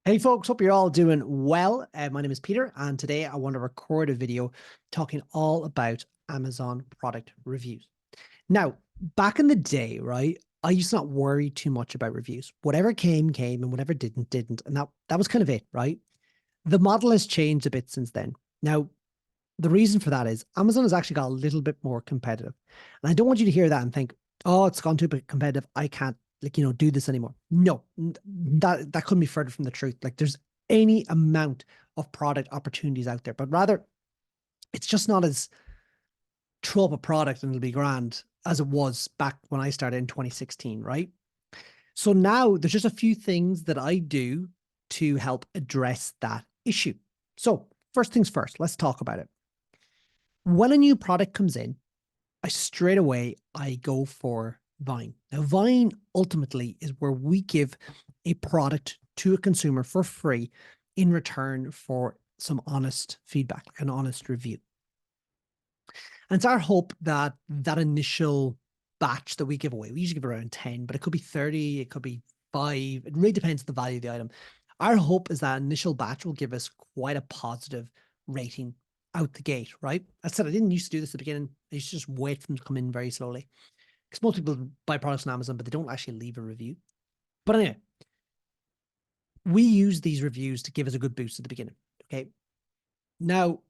Hey folks, hope you're all doing well. My name is Peter, and today I want to record a video talking all about Amazon product reviews. Now, back in the day, right, I used to not worry too much about reviews. Whatever came, came, and whatever didn't, didn't. And that was kind of it, right? The model has changed a bit since then. Now, the reason for that is Amazon has actually got a little bit more competitive. And I don't want you to hear that and think, oh, it's gone too competitive. I can't do this anymore. No, that couldn't be further from the truth. Like there's any amount of product opportunities out there, but rather it's just not as throw up a product and it'll be grand as it was back when I started in 2016, right? So now there's just a few things that I do to help address that issue. So first things first, let's talk about it. When a new product comes in, I go for Vine. Now, Vine ultimately is where we give a product to a consumer for free in return for some honest feedback, like an honest review. And it's our hope that that initial batch that we give away, we usually give around 10, but it could be 30, it could be 5. It really depends on the value of the item. Our hope is that initial batch will give us quite a positive rating out the gate, right? I said I didn't used to do this at the beginning. I used to just wait for them to come in very slowly. Because most people buy products on Amazon, but they don't actually leave a review. But anyway, we use these reviews to give us a good boost at the beginning. Okay. Now,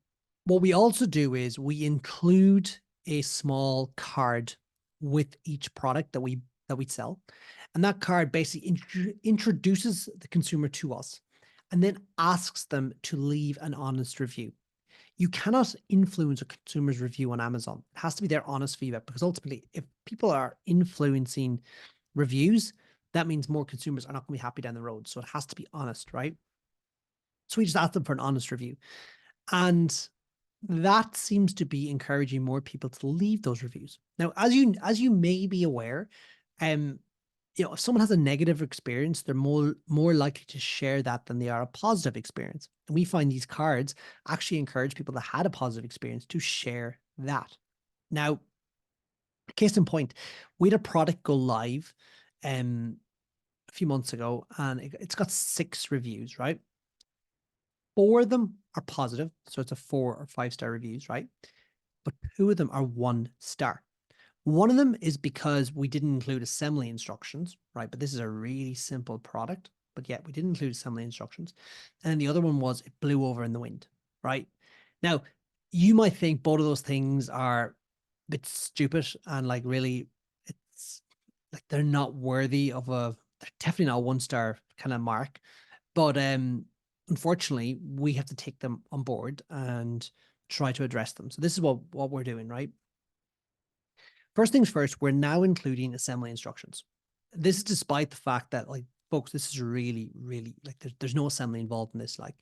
what we also do is we include a small card with each product that we sell. And that card basically introduces the consumer to us and then asks them to leave an honest review. You cannot influence a consumer's review on Amazon. It has to be their honest feedback, because ultimately, if people are influencing reviews, that means more consumers are not going to be happy down the road. So it has to be honest, right? So we just ask them for an honest review. And that seems to be encouraging more people to leave those reviews. Now, as you may be aware, if someone has a negative experience, they're more likely to share that than they are a positive experience. And we find these cards actually encourage people that had a positive experience to share that. Now, case in point, we had a product go live a few months ago, and it's got 6 reviews, right? 4 of them are positive, so it's a 4 or 5-star reviews, right? But 2 of them are 1 star. One of them is because we didn't include assembly instructions, right? But this is a really simple product, but yet we didn't include assembly instructions. And then the other one was it blew over in the wind, right? Now, you might think both of those things are a bit stupid and like really, it's like they're not worthy of they're definitely not a 1-star kind of mark. But unfortunately, we have to take them on board and try to address them. So this is what we're doing, right? First things first, we're now including assembly instructions. This is despite the fact that, like, folks, this is really, really like there's no assembly involved in this. Like,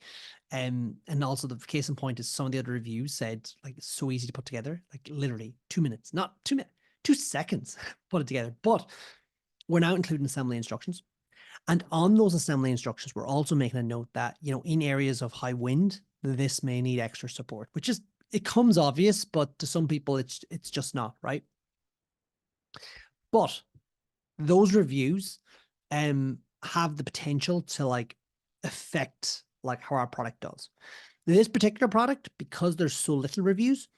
and also the case in point is some of the other reviews said like it's so easy to put together, like literally 2 minutes, not 2 minutes, 2 seconds, put it together. But we're now including assembly instructions. And on those assembly instructions, we're also making a note that, in areas of high wind, this may need extra support, which is, it comes obvious, but to some people, it's just not, right? But those reviews have the potential to like affect like how our product does. This particular product, because there's so little reviews,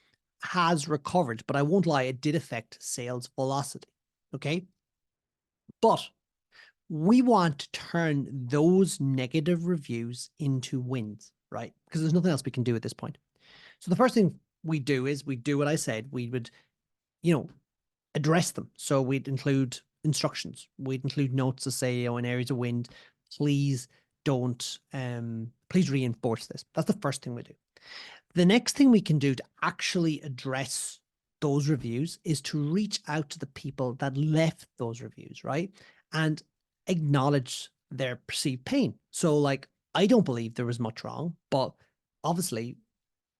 has recovered, but I won't lie, it did affect sales velocity. Okay. But we want to turn those negative reviews into wins, right? Because there's nothing else we can do at this point. So the first thing we do is we do what I said. We would, address them. So we'd include instructions. We'd include notes to say, in areas of wind, please don't, please reinforce this. That's the first thing we do. The next thing we can do to actually address those reviews is to reach out to the people that left those reviews, right? And acknowledge their perceived pain. So like, I don't believe there was much wrong, but obviously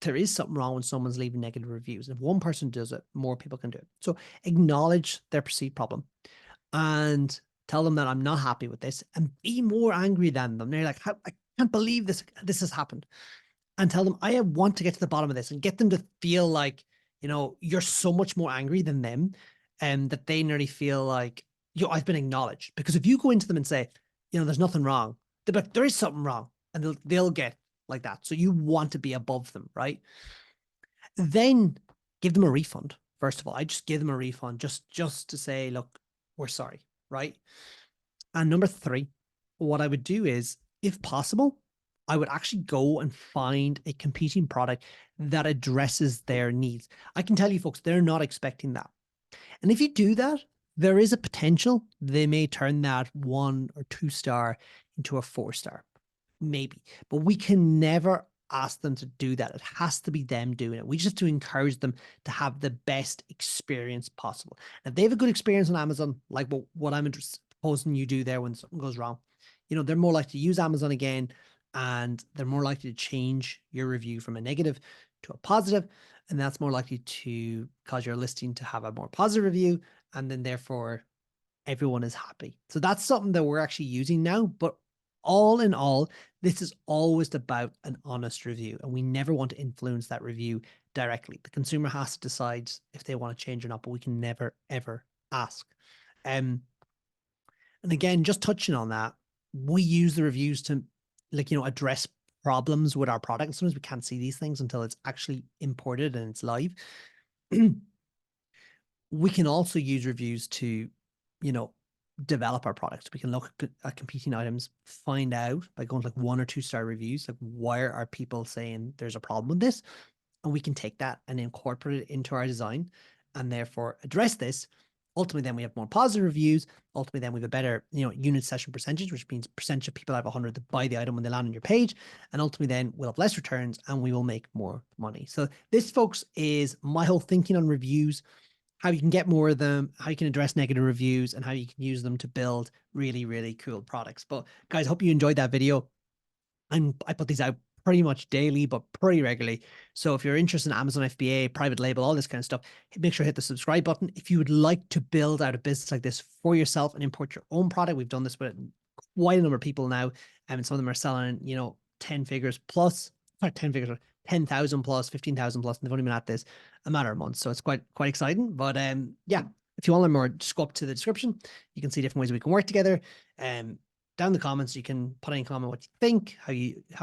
there is something wrong when someone's leaving negative reviews. If one person does it, more people can do it. So acknowledge their perceived problem and tell them that I'm not happy with this, and be more angry than them. They're like, I can't believe this has happened. And tell them, I want to get to the bottom of this, and get them to feel like, you're so much more angry than them, and that they nearly feel like, I've been acknowledged. Because if you go into them and say, there's nothing wrong, they're like, there is something wrong, and they'll get like that. So you want to be above them, right? Then give them a refund. First of all, I just give them a refund just to say, look, we're sorry, right? And number three, what I would do is, if possible, I would actually go and find a competing product that addresses their needs. I can tell you folks, they're not expecting that. And if you do that, there is a potential they may turn that 1 or 2 star into a 4 star, maybe. But we can never ask them to do that. It has to be them doing it. We just have to encourage them to have the best experience possible. And if they have a good experience on Amazon, like what I'm proposing you do there when something goes wrong, they're more likely to use Amazon again, and they're more likely to change your review from a negative to a positive, and that's more likely to cause your listing to have a more positive review, and then therefore everyone is happy. So that's something that we're actually using now. But all in all, this is always about an honest review, and we never want to influence that review directly. The consumer has to decide if they want to change or not, but we can never ever ask. And again, just touching on that, we use the reviews to address problems with our product. Sometimes we can't see these things until it's actually imported and it's live. We can also use reviews to, develop our products. We can look at competing items, find out by going to like 1 or 2 star reviews, like why are people saying there's a problem with this? And we can take that and incorporate it into our design and therefore address this. Ultimately, then we have more positive reviews. Ultimately, then we have a better, unit session percentage, which means percentage of people out of 100 that buy the item when they land on your page. And ultimately, then we'll have less returns and we will make more money. So this, folks, is my whole thinking on reviews, how you can get more of them, how you can address negative reviews, and how you can use them to build really, really cool products. But guys, I hope you enjoyed that video. I put these out pretty much daily, but pretty regularly. So if you're interested in Amazon FBA, private label, all this kind of stuff, make sure to hit the subscribe button. If you would like to build out a business like this for yourself and import your own product, we've done this with quite a number of people now. And some of them are selling, 10 figures plus, not 10 figures, 10,000 plus, 15,000 plus, and they've only been at this a matter of months. So it's quite exciting. But yeah, if you want to learn more, just go up to the description. You can see different ways we can work together. Down in the comments, you can put any comment what you think, how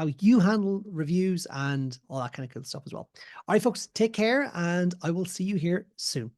you handle reviews, and all that kind of cool stuff as well. All right, folks, take care, and I will see you here soon.